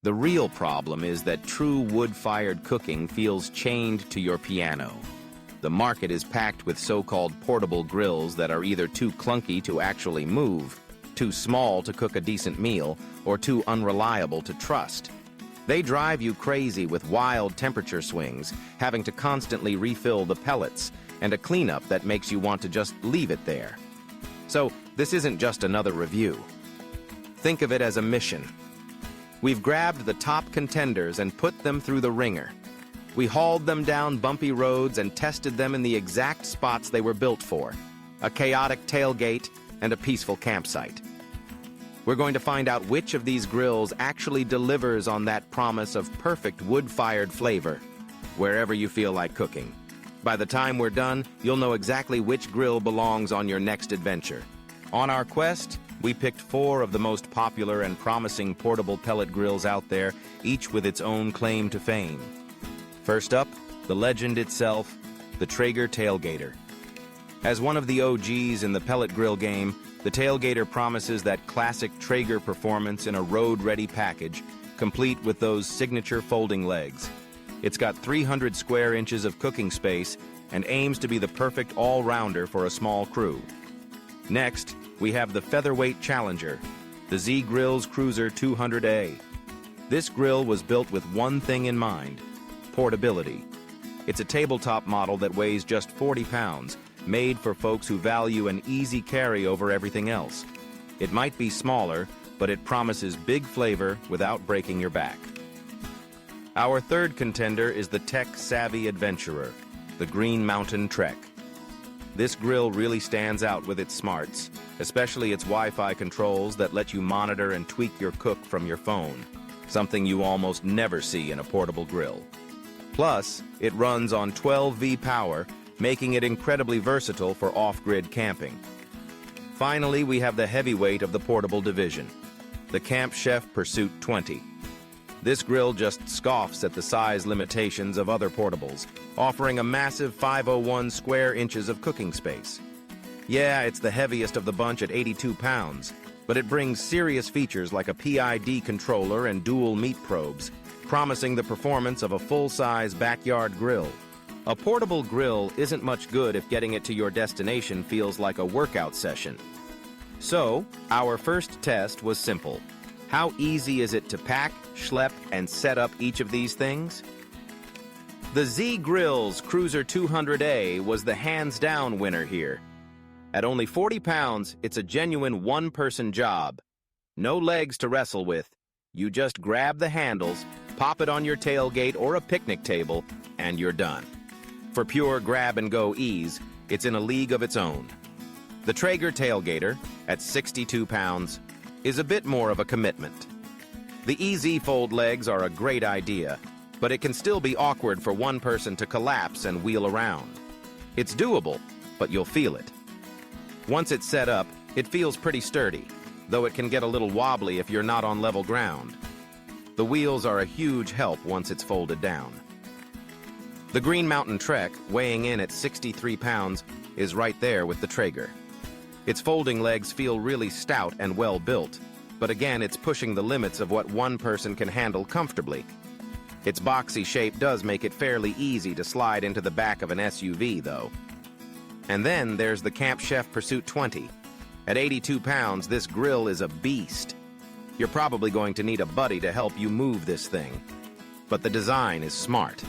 The real problem is that true wood-fired cooking feels chained to your piano. The market is packed with so-called portable grills that are either too clunky to actually move, too small to cook a decent meal, or too unreliable to trust. They drive you crazy with wild temperature swings, having to constantly refill the pellets, and a cleanup that makes you want to just leave it there. So, this isn't just another review. Think of it as a mission. We've grabbed the top contenders and put them through the ringer. We hauled them down bumpy roads and tested them in the exact spots they were built for, a chaotic tailgate and a peaceful campsite. We're going to find out which of these grills actually delivers on that promise of perfect wood-fired flavor, wherever you feel like cooking. By the time we're done, you'll know exactly which grill belongs on your next adventure. On our quest, we picked 4 of the most popular and promising portable pellet grills out there, each with its own claim to fame. First up, the legend itself, the Traeger Tailgater. As one of the OGs in the pellet grill game, the Tailgater promises that classic Traeger performance in a road-ready package, complete with those signature folding legs. It's got 300 square inches of cooking space and aims to be the perfect all-rounder for a small crew. Next, we have the featherweight challenger, the Z-Grill's Cruiser 200A. This grill was built with one thing in mind: portability. It's a tabletop model that weighs just 40 pounds, made for folks who value an easy carry over everything else. It might be smaller, but it promises big flavor without breaking your back. Our third contender is the tech-savvy adventurer, the Green Mountain Trek. This grill really stands out with its smarts, especially its Wi-Fi controls that let you monitor and tweak your cook from your phone, something you almost never see in a portable grill. Plus, it runs on 12V power, making it incredibly versatile for off-grid camping. Finally, we have the heavyweight of the portable division, the Camp Chef Pursuit 20. This grill just scoffs at the size limitations of other portables, offering a massive 501 square inches of cooking space. Yeah, it's the heaviest of the bunch at 82 pounds, but it brings serious features like a PID controller and dual meat probes, promising the performance of a full-size backyard grill. A portable grill isn't much good if getting it to your destination feels like a workout session. So, our first test was simple. How easy is it to pack, schlep, and set up each of these things? The Z-Grill's Cruiser 200A was the hands-down winner here. At only 40 pounds, it's a genuine one-person job. No legs to wrestle with. You just grab the handles, pop it on your tailgate or a picnic table, and you're done. For pure grab-and-go ease, it's in a league of its own. The Traeger Tailgater, at 62 pounds, is a bit more of a commitment. The easy fold legs are a great idea, but it can still be awkward for one person to collapse and wheel around. It's doable, but you'll feel it. Once it's set up, it feels pretty sturdy, though it can get a little wobbly if you're not on level ground. The wheels are a huge help once it's folded down. The Green Mountain Trek, weighing in at 63 pounds, is right there with the Traeger. Its folding legs feel really stout and well built, but again, it's pushing the limits of what one person can handle comfortably. Its boxy shape does make it fairly easy to slide into the back of an SUV, though. And then there's the Camp Chef Pursuit 20. At 82 pounds, this grill is a beast. You're probably going to need a buddy to help you move this thing. But the design is smart.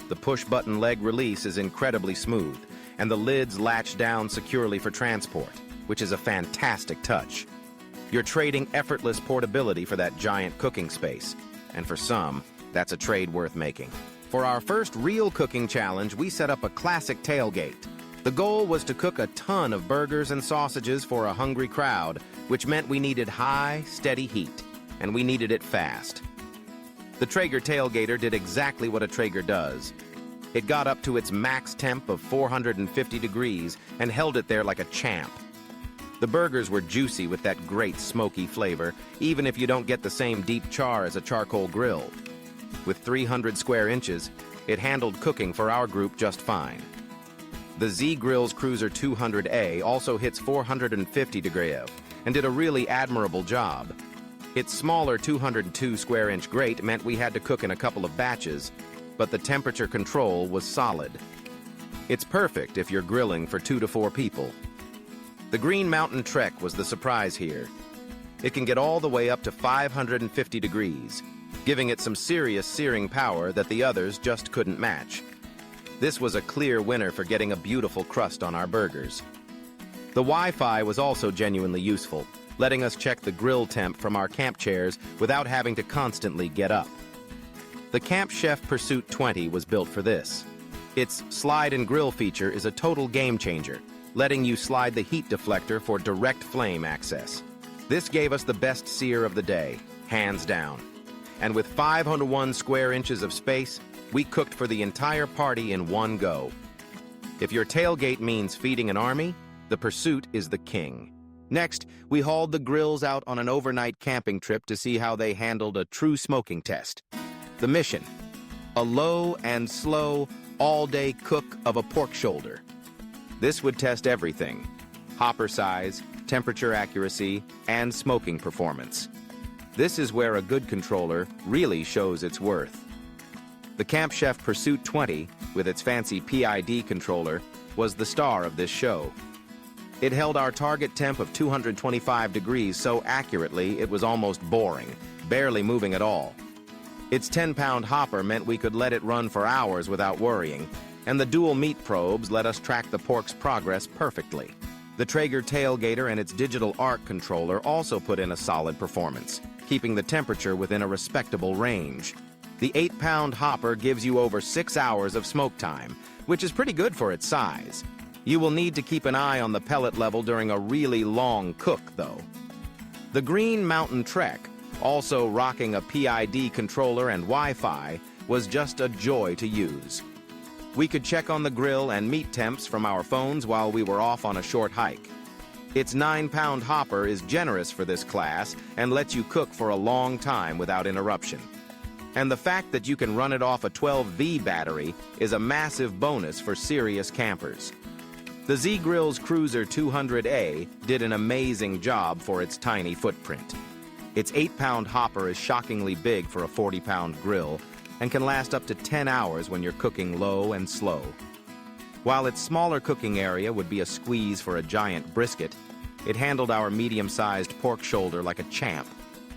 The push-button leg release is incredibly smooth, and the lids latch down securely for transport, which is a fantastic touch. You're trading effortless portability for that giant cooking space, and for some, that's a trade worth making. For our first real cooking challenge, we set up a classic tailgate. The goal was to cook a ton of burgers and sausages for a hungry crowd, which meant we needed high, steady heat, and we needed it fast. The Traeger Tailgater did exactly what a Traeger does. It got up to its max temp of 450 degrees and held it there like a champ. The burgers were juicy with that great smoky flavor, even if you don't get the same deep char as a charcoal grill. With 300 square inches, it handled cooking for our group just fine. The Z-Grill's Cruiser 200A also hits 450 degrees and did a really admirable job. Its smaller 202 square inch grate meant we had to cook in a couple of batches, but the temperature control was solid. It's perfect if you're grilling for 2 to 4 people. The Green Mountain Trek was the surprise here. It can get all the way up to 550 degrees, giving it some serious searing power that the others just couldn't match. This was a clear winner for getting a beautiful crust on our burgers. The Wi-Fi was also genuinely useful, letting us check the grill temp from our camp chairs without having to constantly get up. The Camp Chef Pursuit 20 was built for this. Its slide and grill feature is a total game changer, letting you slide the heat deflector for direct flame access. This gave us the best sear of the day, hands down. And with 501 square inches of space, we cooked for the entire party in one go. If your tailgate means feeding an army, the Pursuit is the king. Next, we hauled the grills out on an overnight camping trip to see how they handled a true smoking test. The mission: a low and slow, all-day cook of a pork shoulder. This would test everything: hopper size, temperature accuracy, and smoking performance. This is where a good controller really shows its worth. The Camp Chef Pursuit 20, with its fancy PID controller, was the star of this show. It held our target temp of 225 degrees so accurately it was almost boring, barely moving at all. Its 10-pound hopper meant we could let it run for hours without worrying, and the dual meat probes let us track the pork's progress perfectly. The Traeger tailgater and its digital arc controller also put in a solid performance, keeping the temperature within a respectable range. The 8-pound hopper gives you over 6 hours of smoke time, which is pretty good for its size. You will need to keep an eye on the pellet level during a really long cook, though. The Green Mountain Trek, also rocking a PID controller and Wi-Fi, was just a joy to use. We could check on the grill and meat temps from our phones while we were off on a short hike. Its 9-pound hopper is generous for this class and lets you cook for a long time without interruption. And the fact that you can run it off a 12V battery is a massive bonus for serious campers. The Z-Grill's Cruiser 200A did an amazing job for its tiny footprint. Its 8-pound hopper is shockingly big for a 40-pound grill and can last up to 10 hours when you're cooking low and slow. While its smaller cooking area would be a squeeze for a giant brisket, it handled our medium-sized pork shoulder like a champ,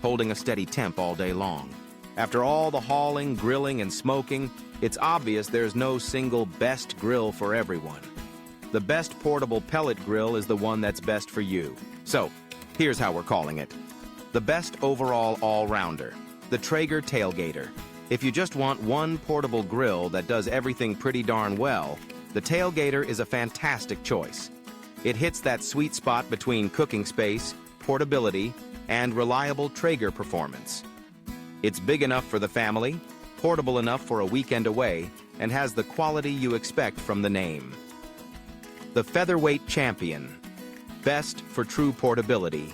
holding a steady temp all day long. After all the hauling, grilling, and smoking, it's obvious there's no single best grill for everyone. The best portable pellet grill is the one that's best for you. So, here's how we're calling it: the best overall all-rounder, the Traeger Tailgater. If you just want one portable grill that does everything pretty darn well, the Tailgater is a fantastic choice. It hits that sweet spot between cooking space, portability, and reliable Traeger performance. It's big enough for the family, portable enough for a weekend away, and has the quality you expect from the name. The Featherweight Champion, best for true portability.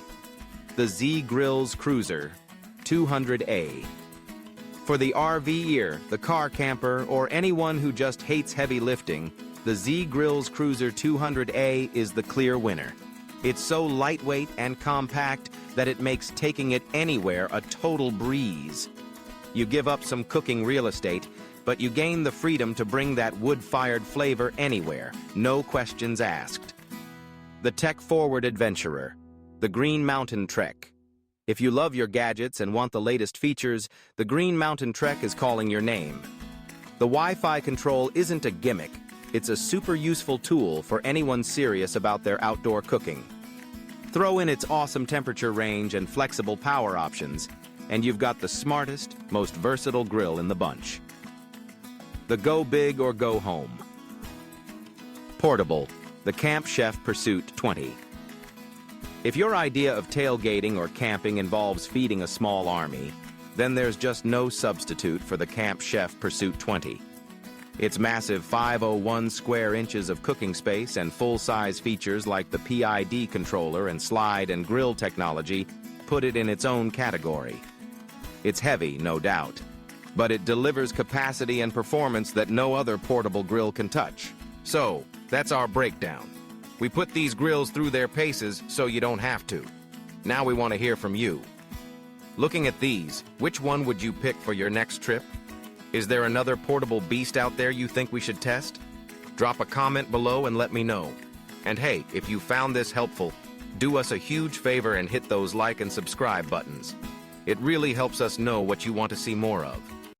The Z-Grill's Cruiser 200A. For the RVer, the car camper, or anyone who just hates heavy lifting, the Z-Grill's Cruiser 200A is the clear winner. It's so lightweight and compact that it makes taking it anywhere a total breeze. You give up some cooking real estate, but you gain the freedom to bring that wood-fired flavor anywhere, no questions asked. The tech-forward adventurer, the Green Mountain Trek. If you love your gadgets and want the latest features, the Green Mountain Trek is calling your name. The Wi-Fi control isn't a gimmick. It's a super useful tool for anyone serious about their outdoor cooking. Throw in its awesome temperature range and flexible power options, and you've got the smartest, most versatile grill in the bunch. The Go Big or Go Home. Portable, the Camp Chef Pursuit 20. If your idea of tailgating or camping involves feeding a small army, then there's just no substitute for the Camp Chef Pursuit 20. Its massive 501 square inches of cooking space and full-size features like the PID controller and slide and grill technology put it in its own category. It's heavy, no doubt, but it delivers capacity and performance that no other portable grill can touch. So, that's our breakdown. We put these grills through their paces so you don't have to. Now we want to hear from you. Looking at these, which one would you pick for your next trip? Is there another portable beast out there you think we should test? Drop a comment below and let me know. And hey, if you found this helpful, do us a huge favor and hit those like and subscribe buttons. It really helps us know what you want to see more of.